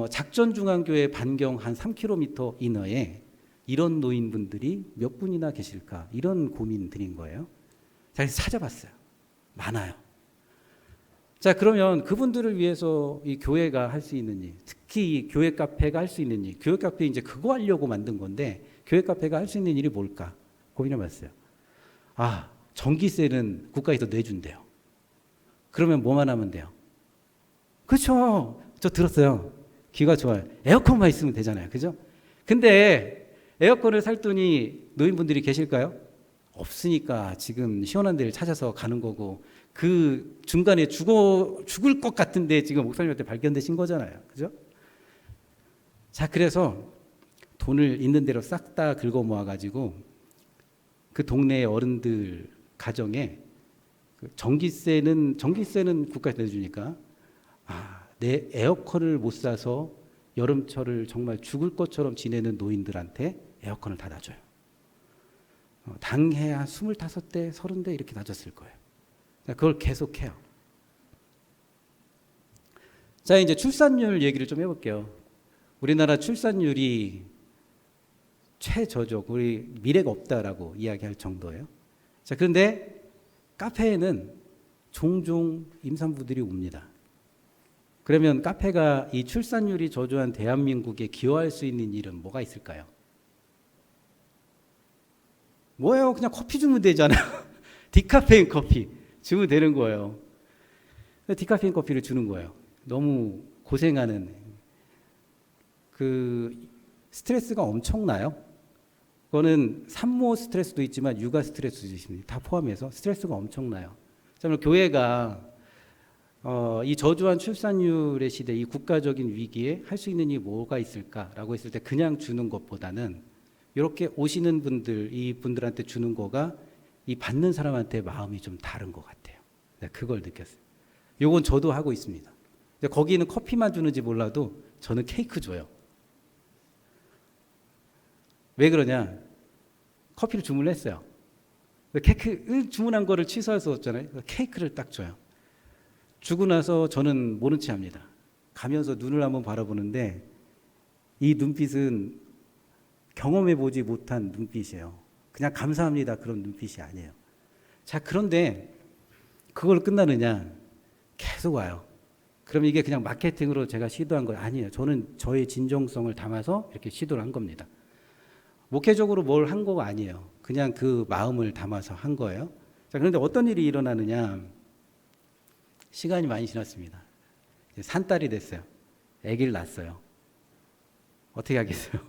Speaker 1: 작전중앙교회 반경 한 3km 이내에 이런 노인분들이 몇 분이나 계실까? 이런 고민들인 거예요. 자, 그래서 찾아봤어요. 많아요. 자, 그러면 그분들을 위해서 이 교회가 할 수 있는 일, 특히 이 교회 카페가 할 수 있는 일, 교회 카페 이제 그거 하려고 만든 건데 교회 카페가 할 수 있는 일이 뭘까? 고민해봤어요. 아, 전기세는 국가에서 내준대요. 그러면 뭐만 하면 돼요? 그렇죠. 저 들었어요. 귀가 좋아요. 에어컨만 있으면 되잖아요. 그죠? 근데 에어컨을 살 돈이 노인분들이 계실까요? 없으니까 지금 시원한 데를 찾아서 가는 거고, 그 중간에 죽을 것 같은데 지금 목사님한테 발견되신 거잖아요. 그죠? 자, 그래서 돈을 있는 대로 싹 다 긁어 모아가지고 그 동네 어른들 가정에 전기세는 국가에서 내주니까 내 에어컨을 못 사서 여름철을 정말 죽을 것처럼 지내는 노인들한테 에어컨을 다 놔줘요. 당해 한 25대, 30대 이렇게 놔줬을 거예요. 그걸 계속해요. 자, 이제 출산율 얘기를 좀 해볼게요. 우리나라 출산율이 최저죠. 우리 미래가 없다라고 이야기할 정도예요. 자, 그런데 카페에는 종종 임산부들이 옵니다. 그러면 카페가 이 출산율이 저조한 대한민국에 기여할 수 있는 일은 뭐가 있을까요? 뭐예요? 그냥 커피 주면 되잖아요. 디카페인 커피 주면 되는 거예요. 디카페인 커피를 주는 거예요. 너무 고생하는, 그 스트레스가 엄청나요. 그거는 산모 스트레스도 있지만 육아 스트레스도 있습니다. 다 포함해서 스트레스가 엄청나요. 정말 교회가 이 저조한 출산율의 시대, 이 국가적인 위기에 할 수 있는 일이 뭐가 있을까라고 했을 때 그냥 주는 것보다는 이렇게 오시는 분들, 이 분들한테 주는 거가 이 받는 사람한테 마음이 좀 다른 것 같아요. 그걸 느꼈어요. 요건 저도 하고 있습니다. 거기는 커피만 주는지 몰라도 저는 케이크 줘요. 왜 그러냐? 커피를 주문했어요. 케이크 주문한 거를 취소할 수 없잖아요. 케이크를 딱 줘요. 주고 나서 저는 모른 체 합니다. 가면서 눈을 한번 바라보는데 이 눈빛은 경험해보지 못한 눈빛이에요. 그냥 감사합니다 그런 눈빛이 아니에요. 자, 그런데 그걸 끝나느냐? 계속 와요. 그럼 이게 그냥 마케팅으로 제가 시도한 거 아니에요. 저는 저의 진정성을 담아서 이렇게 시도를 한 겁니다. 목회적으로 뭘 한 거가 아니에요. 그냥 그 마음을 담아서 한 거예요. 자, 그런데 어떤 일이 일어나느냐? 시간이 많이 지났습니다. 산딸이 됐어요. 아기를 낳았어요. 어떻게 하겠어요?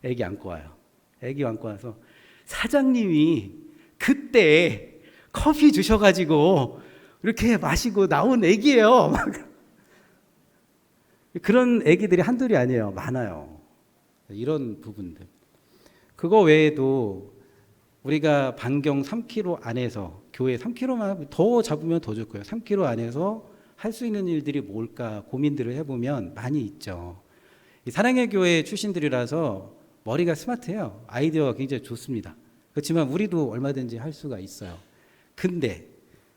Speaker 1: 아기 안고 와요. 아기 안고 와서 사장님이 그때 커피 주셔가지고 이렇게 마시고 나온 아기예요. 그런 아기들이 한둘이 아니에요. 많아요. 이런 부분들. 그거 외에도 우리가 반경 3km 안에서, 교회 3km만 더 잡으면 더 좋고요. 3km 안에서 할 수 있는 일들이 뭘까 고민들을 해보면 많이 있죠. 사랑의 교회 출신들이라서 머리가 스마트해요. 아이디어가 굉장히 좋습니다. 그렇지만 우리도 얼마든지 할 수가 있어요. 근데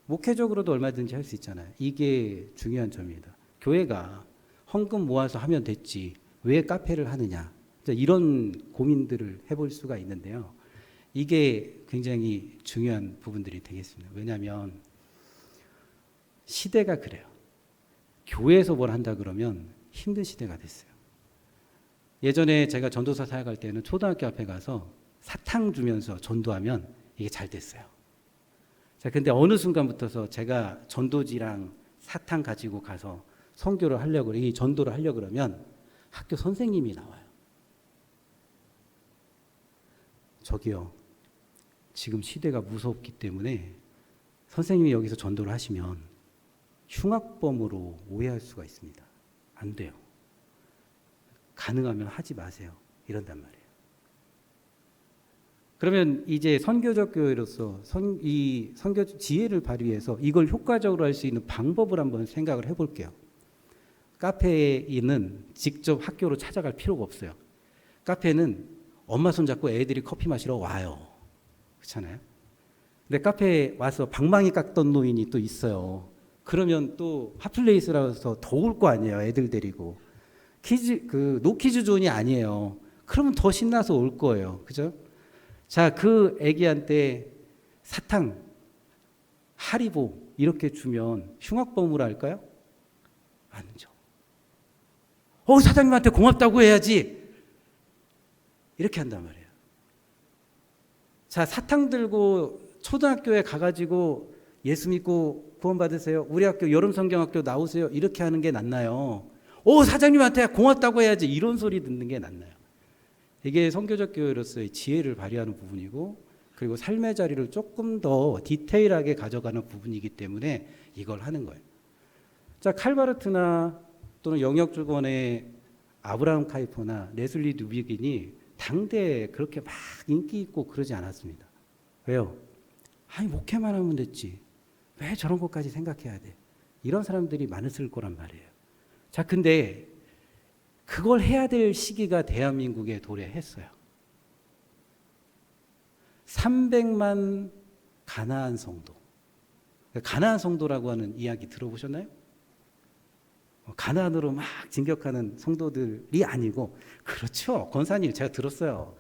Speaker 1: 목회적으로도 얼마든지 할 수 있잖아요. 이게 중요한 점입니다. 교회가 헌금 모아서 하면 됐지 왜 카페를 하느냐, 이런 고민들을 해볼 수가 있는데요. 이게 굉장히 중요한 부분들이 되겠습니다. 왜냐하면 시대가 그래요. 교회에서 뭘 한다 그러면 힘든 시대가 됐어요. 예전에 제가 전도사 사역할 때는 초등학교 앞에 가서 사탕 주면서 전도하면 이게 잘 됐어요. 자, 근데 어느 순간부터서 제가 전도지랑 사탕 가지고 가서 선교를 하려고, 이 전도를 하려고 그러면 학교 선생님이 나와요. 저기요, 지금 시대가 무섭기 때문에 선생님이 여기서 전도를 하시면 흉악범으로 오해할 수가 있습니다. 안 돼요. 가능하면 하지 마세요. 이런단 말이에요. 그러면 이제 선교적 교회로서 이 선교 지혜를 발휘해서 이걸 효과적으로 할 수 있는 방법을 한번 생각을 해볼게요. 카페에 있는 직접 학교로 찾아갈 필요가 없어요. 카페는 엄마 손잡고 애들이 커피 마시러 와요. 그렇잖아요. 근데 카페에 와서 방망이 깎던 노인이 또 있어요. 그러면 또 핫플레이스라서 더 올 거 아니에요. 애들 데리고. 노키즈 존이 아니에요. 그러면 더 신나서 올 거예요. 그죠? 자, 그 애기한테 사탕, 하리보 이렇게 주면 흉악범으로 할까요? 아니죠. 사장님한테 고맙다고 해야지. 이렇게 한단 말이에요. 자, 사탕 들고 초등학교에 가가지고 예수 믿고 구원 받으세요. 우리 학교 여름 성경학교 나오세요. 이렇게 하는 게 낫나요? 사장님한테 고맙다고 해야지 이런 소리 듣는 게 낫나요? 이게 선교적 교회로서의 지혜를 발휘하는 부분이고 그리고 삶의 자리를 조금 더 디테일하게 가져가는 부분이기 때문에 이걸 하는 거예요. 자, 칼바르트나 또는 영역주권의 아브라함 카이퍼나 레슬리 누비긴이 당대에 그렇게 막 인기 있고 그러지 않았습니다. 왜요? 아니 목회만 하면 됐지. 왜 저런 것까지 생각해야 돼? 이런 사람들이 많았을 거란 말이에요. 자, 근데 그걸 해야 될 시기가 대한민국에 도래했어요. 300만 가나안 성도. 가나안 성도라고 하는 이야기 들어보셨나요? 가나안으로 막 진격하는 성도들이 아니고, 그렇죠. 권사님 제가 들었어요.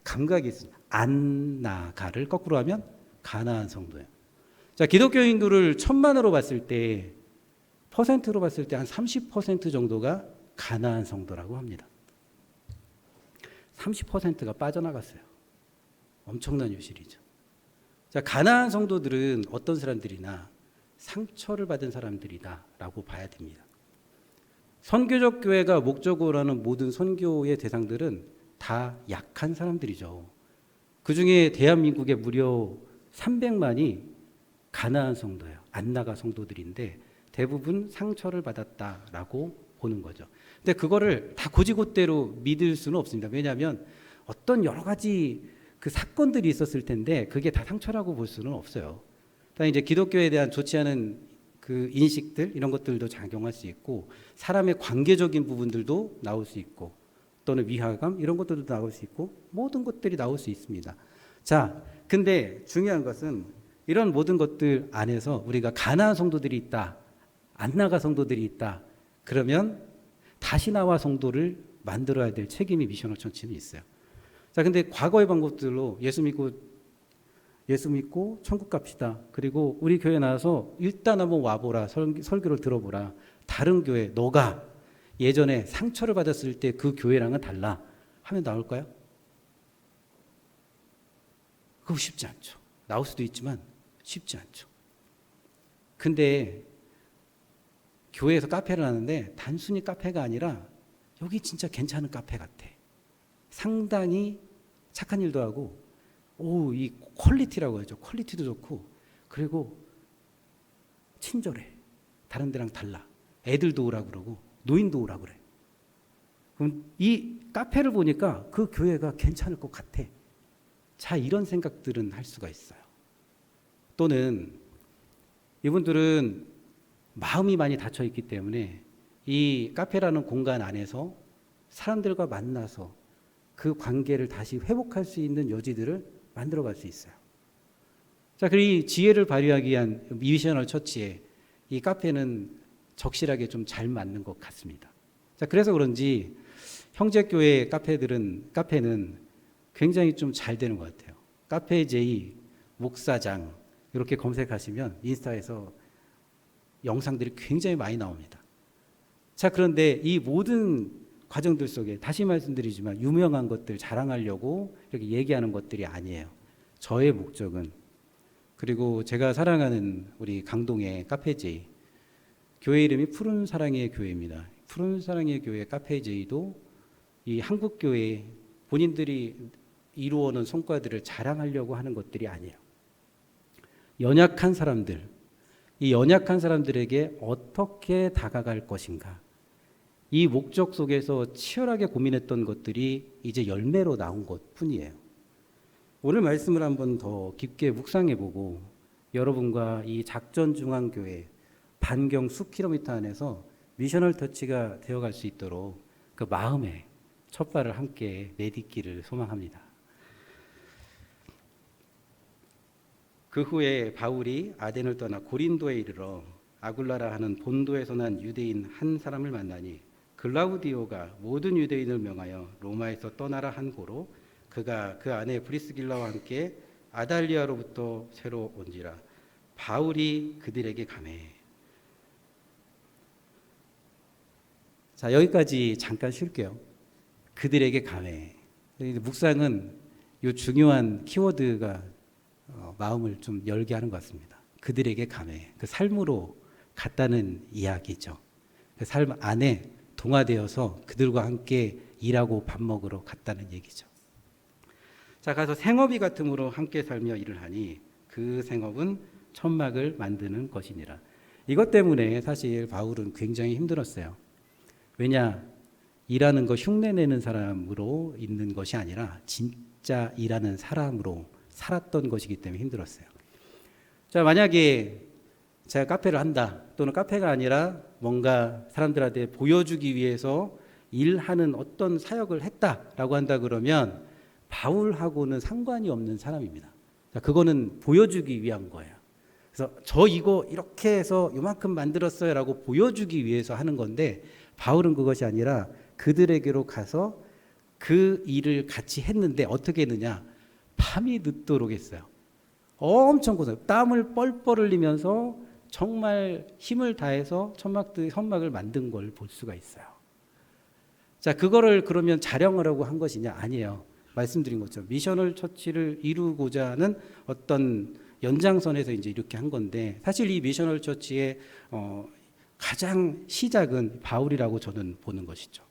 Speaker 1: 감각이 있습니다. 안나가를 거꾸로 하면 가나안 성도예요. 자, 기독교인들을 1000만으로 봤을 때 퍼센트로 봤을 때 한 30% 정도가 가나안 성도라고 합니다. 30%가 빠져나갔어요. 엄청난 유실이죠. 자, 가나안 성도들은 어떤 사람들이나 상처를 받은 사람들이다라고 봐야 됩니다. 선교적 교회가 목적으로 하는 모든 선교의 대상들은 다 약한 사람들이죠. 그중에 대한민국의 무려 300만이 가나안 성도예요. 안나가 성도들인데 대부분 상처를 받았다라고 보는 거죠. 근데 그거를 다 고지고대로 믿을 수는 없습니다. 왜냐하면 어떤 여러 가지 그 사건들이 있었을 텐데 그게 다 상처라고 볼 수는 없어요. 다만 이제 기독교에 대한 좋지 않은 그 인식들 이런 것들도 작용할 수 있고 사람의 관계적인 부분들도 나올 수 있고 또는 위화감 이런 것들도 나올 수 있고 모든 것들이 나올 수 있습니다. 자, 근데 중요한 것은 이런 모든 것들 안에서 우리가 가나안 성도들이 있다, 안나가 성도들이 있다. 그러면 다시 나와 성도를 만들어야 될 책임이 미셔널 처치는 있어요. 자, 근데 과거의 방법들로 예수 믿고 천국 갑시다. 그리고 우리 교회 나와서 일단 한번 와보라. 설교를 들어보라. 다른 교회, 너가 예전에 상처를 받았을 때 그 교회랑은 달라. 하면 나올까요? 그거 쉽지 않죠. 나올 수도 있지만 쉽지 않죠. 근데 교회에서 카페를 하는데 단순히 카페가 아니라 여기 진짜 괜찮은 카페 같아. 상당히 착한 일도 하고 이 퀄리티라고 하죠. 퀄리티도 좋고 그리고 친절해. 다른 데랑 달라. 애들도 오라고 그러고 노인도 오라고 그래. 그럼 이 카페를 보니까 그 교회가 괜찮을 것 같아. 자, 이런 생각들은 할 수가 있어요. 또는 이분들은 마음이 많이 닫혀 있기 때문에 이 카페라는 공간 안에서 사람들과 만나서 그 관계를 다시 회복할 수 있는 여지들을 만들어갈 수 있어요. 자, 그리고 이 지혜를 발휘하기 위한 미셔널 처치에 이 카페는 적실하게 좀 잘 맞는 것 같습니다. 자, 그래서 그런지 형제교회 카페는 굉장히 좀 잘 되는 것 같아요. 카페 J 목사장 이렇게 검색하시면 인스타에서 영상들이 굉장히 많이 나옵니다. 자, 그런데 이 모든 과정들 속에 다시 말씀드리지만 유명한 것들 자랑하려고 이렇게 얘기하는 것들이 아니에요. 저의 목적은 그리고 제가 사랑하는 우리 강동의 카페제이 교회 이름이 푸른 사랑의 교회입니다. 푸른 사랑의 교회 카페제이도 이 한국 교회 본인들이 이루어놓은 성과들을 자랑하려고 하는 것들이 아니에요. 연약한 사람들, 이 연약한 사람들에게 어떻게 다가갈 것인가 이 목적 속에서 치열하게 고민했던 것들이 이제 열매로 나온 것 뿐이에요. 오늘 말씀을 한번 더 깊게 묵상해보고 여러분과 이 작전중앙교회 반경 수 킬로미터 안에서 미셔널 터치가 되어갈 수 있도록 그 마음의 첫발을 함께 내딛기를 소망합니다. 그 후에 바울이 아덴을 떠나 고린도에 이르러 아굴라라 하는 본도에서 난 유대인 한 사람을 만나니 글라우디오가 모든 유대인을 명하여 로마에서 떠나라 한 고로 그가 그 아내 브리스길라와 함께 아달리아로부터 새로 온지라. 바울이 그들에게 가매. 자, 여기까지 잠깐 쉴게요. 그들에게 가매. 묵상은 이 중요한 키워드가 마음을 좀 열게 하는 것 같습니다. 그들에게 가매. 그 삶으로 갔다는 이야기죠. 삶 안에 동화되어서 그들과 함께 일하고 밥 먹으러 갔다는 얘기죠. 자, 가서 생업이 같음으로 함께 살며 일을 하니 그 생업은 천막을 만드는 것이니라. 이것 때문에 사실 바울은 굉장히 힘들었어요. 왜냐, 일하는 거 흉내내는 사람으로 있는 것이 아니라 진짜 일하는 사람으로 살았던 것이기 때문에 힘들었어요. 자, 만약에 제가 카페를 한다, 또는 카페가 아니라 뭔가 사람들한테 보여주기 위해서 일하는 어떤 사역을 했다라고 한다 그러면 바울하고는 상관이 없는 사람입니다. 자, 그거는 보여주기 위한 거예요. 그래서 저 이거 이렇게 해서 요만큼 만들었어요 라고 보여주기 위해서 하는 건데, 바울은 그것이 아니라 그들에게로 가서 그 일을 같이 했는데 어떻게 했느냐, 밤이 늦도록 했어요. 엄청 고생, 땀을 뻘뻘 흘리면서 정말 힘을 다해서 천막을 만든 걸 볼 수가 있어요. 자, 그거를 그러면 자랑하라고 한 것이냐? 아니에요. 말씀드린 것처럼 미셔널 처치를 이루고자 하는 어떤 연장선에서 이제 이렇게 한 건데, 사실 이 미셔널 처치의 가장 시작은 바울이라고 저는 보는 것이죠.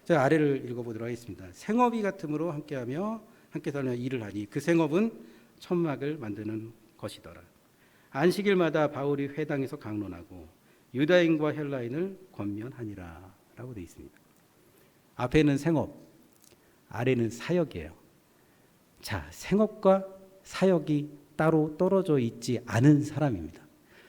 Speaker 1: 제가 아래를 읽어보도록 하겠습니다. 생업이 같음으로 함께하며 함께 살며 일을 하니 그 생업은 천막을 만드는 것이더라. 안식일마다 바울이 회당에서 강론하고 유다인과 헬라인을 권면하니라 라고 되어 있습니다. 앞에는 생업, 아래는 사역이에요. 자, 생업과 사역이 따로 떨어져 있지 않은 사람입니다.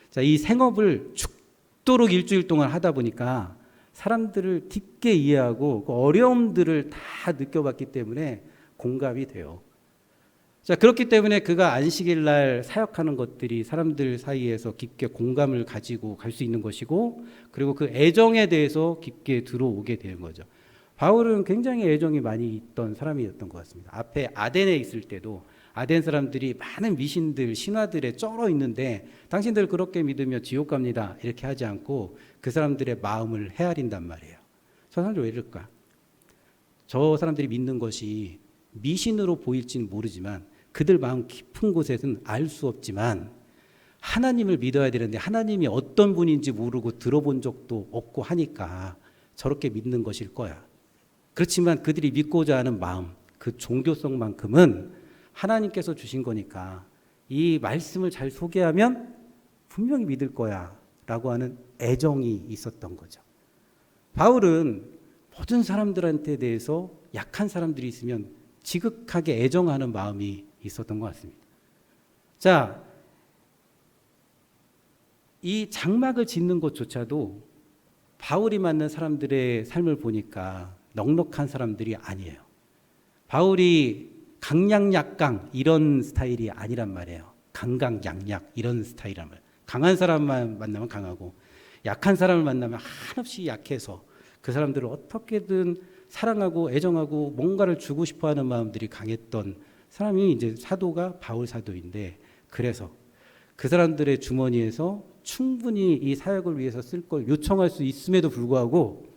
Speaker 1: 자, 이 생업을 죽도록 일주일 동안 하다 보니까 사람들을 깊게 이해하고 그 어려움들을 다 느껴봤기 때문에 공감이 돼요. 자, 그렇기 때문에 그가 안식일 날 사역하는 것들이 사람들 사이에서 깊게 공감을 가지고 갈 수 있는 것이고, 그리고 그 애정에 대해서 깊게 들어오게 되는 거죠. 바울은 굉장히 애정이 많이 있던 사람이었던 것 같습니다. 앞에 아덴에 있을 때도 아덴 사람들이 많은 미신들, 신화들에 쩔어 있는데 당신들 그렇게 믿으면 지옥 갑니다 이렇게 하지 않고 그 사람들의 마음을 헤아린단 말이에요. 저 사람들 왜 이럴까? 저 사람들이 믿는 것이 미신으로 보일지는 모르지만 그들 마음 깊은 곳에서는 알 수 없지만 하나님을 믿어야 되는데 하나님이 어떤 분인지 모르고 들어본 적도 없고 하니까 저렇게 믿는 것일 거야. 그렇지만 그들이 믿고자 하는 마음, 그 종교성만큼은 하나님께서 주신 거니까 이 말씀을 잘 소개하면 분명히 믿을 거야 라고 하는 애정이 있었던 거죠. 바울은 모든 사람들한테 대해서 약한 사람들이 있으면 지극하게 애정하는 마음이 있었던 것 같습니다. 자, 이 장막을 짓는 것조차도 바울이 만난 사람들의 삶을 보니까 넉넉한 사람들이 아니에요. 바울이 강약약강 이런 스타일이 아니란 말이에요. 강강약약 이런 스타일이란 말이에요. 강한 사람만 만나면 강하고 약한 사람을 만나면 한없이 약해서 그 사람들을 어떻게든 사랑하고 애정하고 뭔가를 주고 싶어하는 마음들이 강했던 사람이 이제 사도가 바울 사도인데, 그래서 그 사람들의 주머니에서 충분히 이 사역을 위해서 쓸 걸 요청할 수 있음에도 불구하고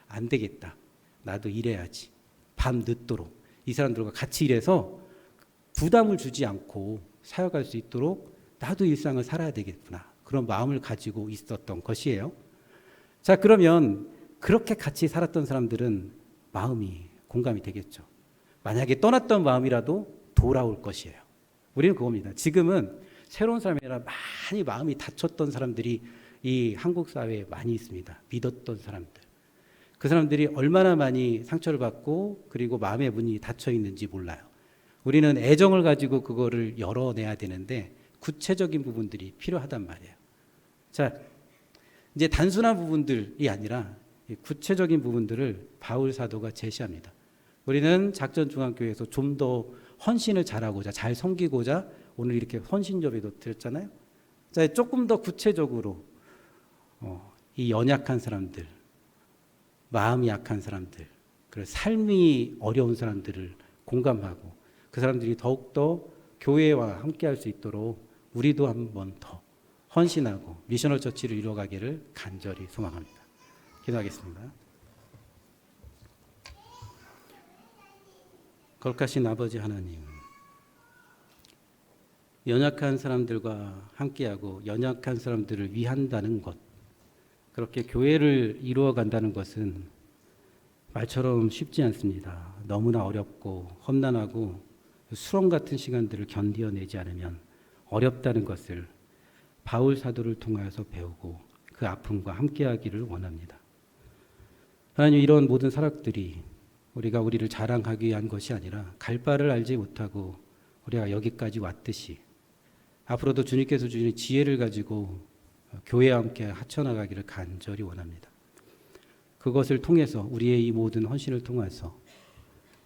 Speaker 1: 안 되겠다. 나도 일해야지. 밤 늦도록 이 사람들과 같이 일해서 부담을 주지 않고 사역할 수 있도록 나도 일상을 살아야 되겠구나. 그런 마음을 가지고 있었던 것이에요. 자, 그러면 그렇게 같이 살았던 사람들은 마음이 공감이 되겠죠. 만약에 떠났던 마음이라도 돌아올 것이에요. 우리는 그겁니다. 지금은 새로운 사람이라 많이 마음이 다쳤던 사람들이 이 한국 사회에 많이 있습니다. 믿었던 사람들. 그 사람들이 얼마나 많이 상처를 받고 그리고 마음의 문이 닫혀 있는지 몰라요. 우리는 애정을 가지고 그거를 열어내야 되는데 구체적인 부분들이 필요하단 말이에요. 자, 이제 단순한 부분들이 아니라 구체적인 부분들을 바울 사도가 제시합니다. 우리는 작전중앙교회에서 좀 더 헌신을 잘하고자, 잘 섬기고자 오늘 이렇게 헌신 예배도 드렸잖아요. 자, 조금 더 구체적으로 이 연약한 사람들, 마음이 약한 사람들, 그리고 삶이 어려운 사람들을 공감하고 그 사람들이 더욱더 교회와 함께할 수 있도록 우리도 한 번 더 헌신하고 미셔널 처치를 이루어가기를 간절히 소망합니다. 기도하겠습니다. 거룩하신 아버지 하나님, 연약한 사람들과 함께하고 연약한 사람들을 위한다는 것, 그렇게 교회를 이루어 간다는 것은 말처럼 쉽지 않습니다. 너무나 어렵고 험난하고 수렁 같은 시간들을 견디어내지 않으면 어렵다는 것을 바울 사도를 통하여서 배우고 그 아픔과 함께하기를 원합니다. 하나님, 이런 모든 사람들이 우리가 우리를 자랑하기 위한 것이 아니라 갈 바를 알지 못하고 우리가 여기까지 왔듯이 앞으로도 주님께서 주신 지혜를 가지고 교회와 함께 하쳐나가기를 간절히 원합니다. 그것을 통해서 우리의 이 모든 헌신을 통해서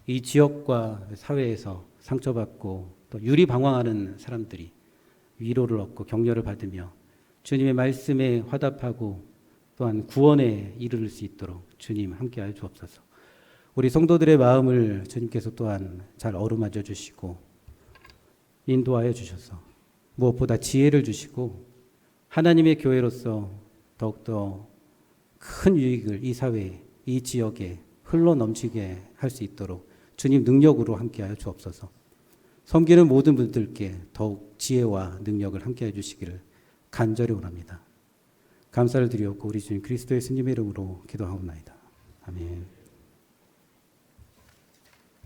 Speaker 1: 이 지역과 사회에서 상처받고 또 유리방황하는 사람들이 위로를 얻고 격려를 받으며 주님의 말씀에 화답하고 또한 구원에 이르를 수 있도록 주님 함께하여 주옵소서. 우리 성도들의 마음을 주님께서 또한 잘 어루만져 주시고 인도하여 주셔서 무엇보다 지혜를 주시고 하나님의 교회로서 더욱더 큰 유익을 이 사회에, 이 지역에 흘러넘치게 할 수 있도록 주님 능력으로 함께하여 주옵소서. 섬기는 모든 분들께 더욱 지혜와 능력을 함께해 주시기를 간절히 원합니다. 감사를 드리옵고 우리 주님 그리스도의 스님의 이름으로 기도하옵나이다. 아멘.